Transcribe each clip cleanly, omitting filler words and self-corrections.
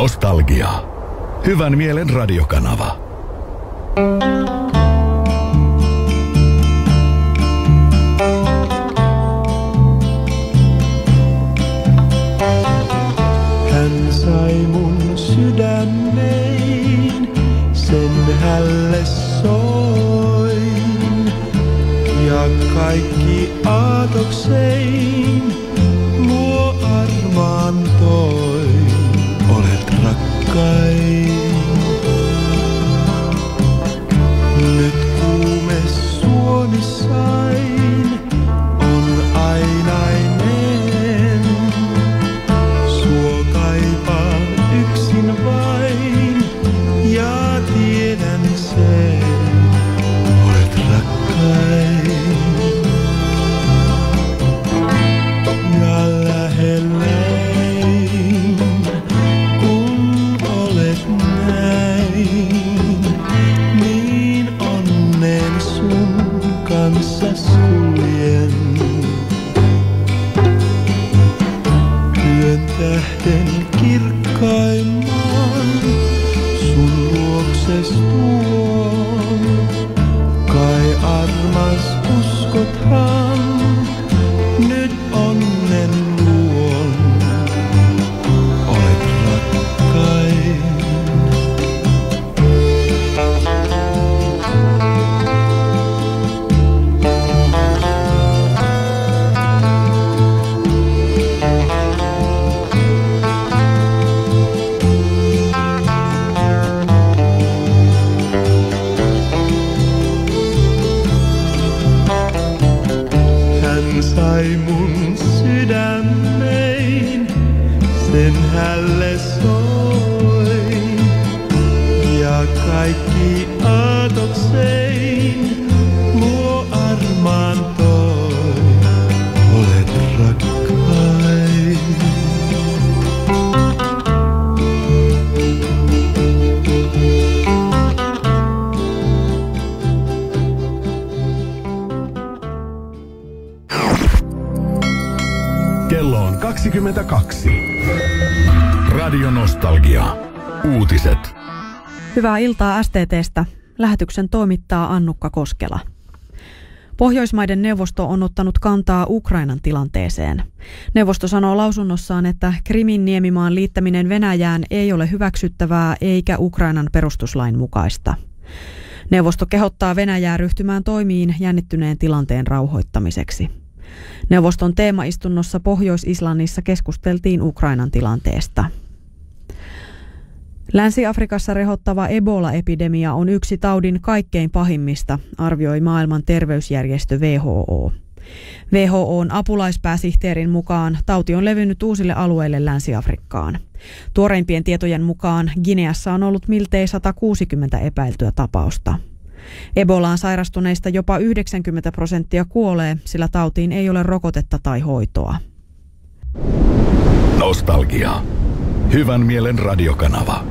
Nostalgia. Hyvän mielen radiokanava. Hän sai mun sydämeen, sen hälle soin. Ja kaikki aatoksein luo armaantoin. Olet rakkain. Nyt kuume suonissain on ainainen. Suo kaipaan yksin vain ja tiedän sen. Olet rakkain. Ja lähelläin, kun olet näin, niin onnen sun kanssa suljen. Yön tähden kirkkaimman sun luokses tuon. Kai armas uskothan nyt onnen luon. Olet rakkain. Hän sai mun sydämeen, sen hälle soin. Ja kaikki aatoksein luo armaantoin. Olet rakkain. Kello on 22. Radio Nostalgia. Uutiset. Hyvää iltaa STT:stä. Lähetyksen toimittaa Annukka Koskela. Pohjoismaiden neuvosto on ottanut kantaa Ukrainan tilanteeseen. Neuvosto sanoo lausunnossaan, että Krimin niemimaan liittäminen Venäjään ei ole hyväksyttävää eikä Ukrainan perustuslain mukaista. Neuvosto kehottaa Venäjää ryhtymään toimiin jännittyneen tilanteen rauhoittamiseksi. Neuvoston teemaistunnossa Pohjois-Islannissa keskusteltiin Ukrainan tilanteesta. Länsi-Afrikassa rehottava Ebola-epidemia on yksi taudin kaikkein pahimmista, arvioi maailman terveysjärjestö WHO. WHO:n apulaispääsihteerin mukaan tauti on levinnyt uusille alueille Länsi-Afrikkaan. Tuoreimpien tietojen mukaan Gineassa on ollut miltei 160 epäiltyä tapausta. Ebolaan sairastuneista jopa 90% kuolee, sillä tautiin ei ole rokotetta tai hoitoa. Nostalgia. Hyvän mielen radiokanava.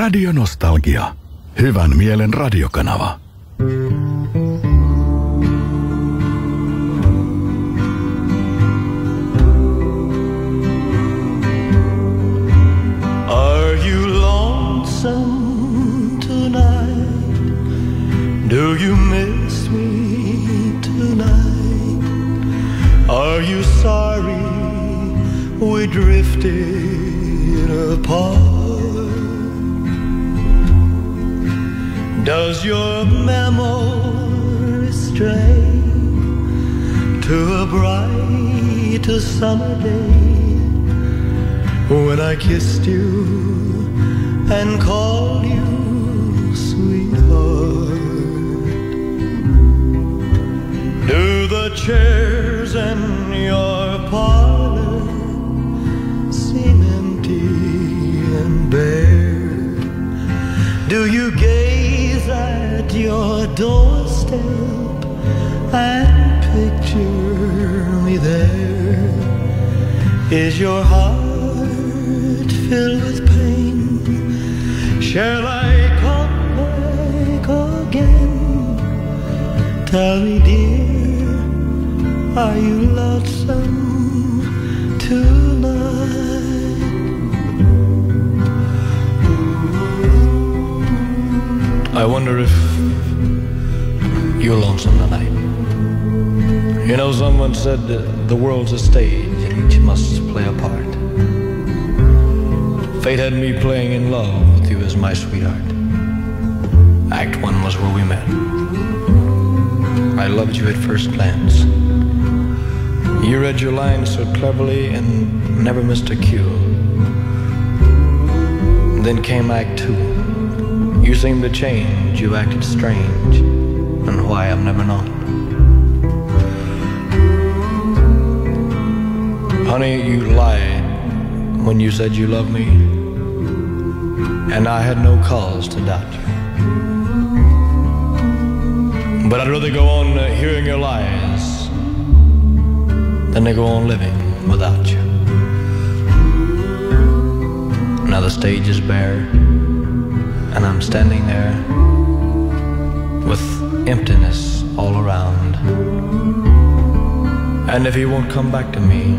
Radio Nostalgia. Hyvän mielen radiokanava. Are you lonesome tonight? Do you miss me tonight? Are you sorry we drifted apart? Does your memory stray to a bright summer day when I kissed you and called you sweetheart? Do the chairs in your parlor seem empty and bare? Do you gaze at your doorstep and picture me there? Is your heart filled with pain? Shall I come back again? Tell me, dear, are you lonesome tonight? I wonder if you're lonesome tonight. You know, someone said the world's a stage and each must play a part. Fate had me playing in love with you as my sweetheart. Act 1 was where we met. I loved you at first glance. You read your lines so cleverly and never missed a cue. Then came Act 2. You seemed to change, you acted strange, and why I've never known. Honey, you lied when you said you loved me, and I had no cause to doubt you. But I'd rather go on hearing your lies than to go on living without you. Now the stage is bare, and I'm standing there with emptiness all around. And if he won't come back to me,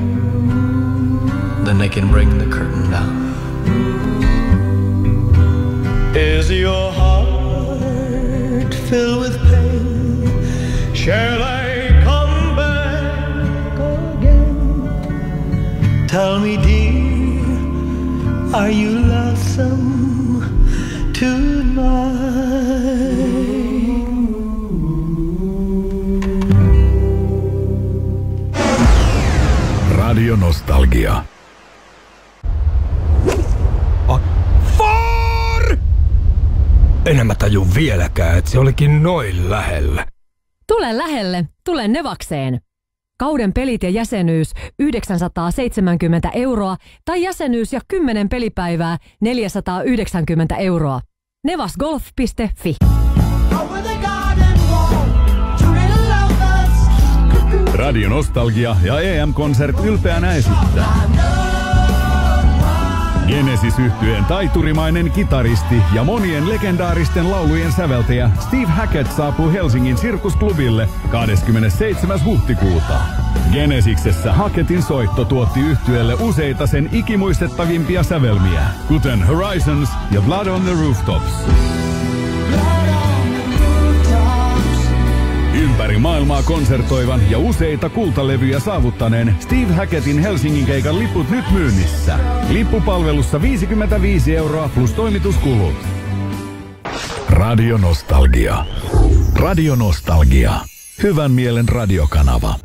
then they can bring the curtain down. Is your heart filled with pain? Shall I come back again? Tell me, dear, are you lonesome tonight? Radio Nostalgia. En mä taju vieläkään, että se olikin noin lähellä. Tule lähelle, tule Nevakseen. Kauden pelit ja jäsenyys 970 € tai jäsenyys ja 10 pelipäivää 490 €. Nevasgolf.fi. Radio Nostalgia ja EM-konsert ylpeänä esittää. Genesis-yhtyeen taiturimainen kitaristi ja monien legendaaristen laulujen säveltäjä Steve Hackett saapuu Helsingin Sirkusklubille 27. huhtikuuta. Genesiksessä Hackettin soitto tuotti yhtyeelle useita sen ikimuistettavimpia sävelmiä, kuten Horizons ja Blood on the Rooftops. Ympäri maailmaa konsertoivan ja useita kultalevyjä saavuttaneen Steve Hackettin Helsingin keikan liput nyt myynnissä. Lippupalvelussa 55 € plus toimituskulut. Radio Nostalgia. Radio Nostalgia. Hyvän mielen radiokanava.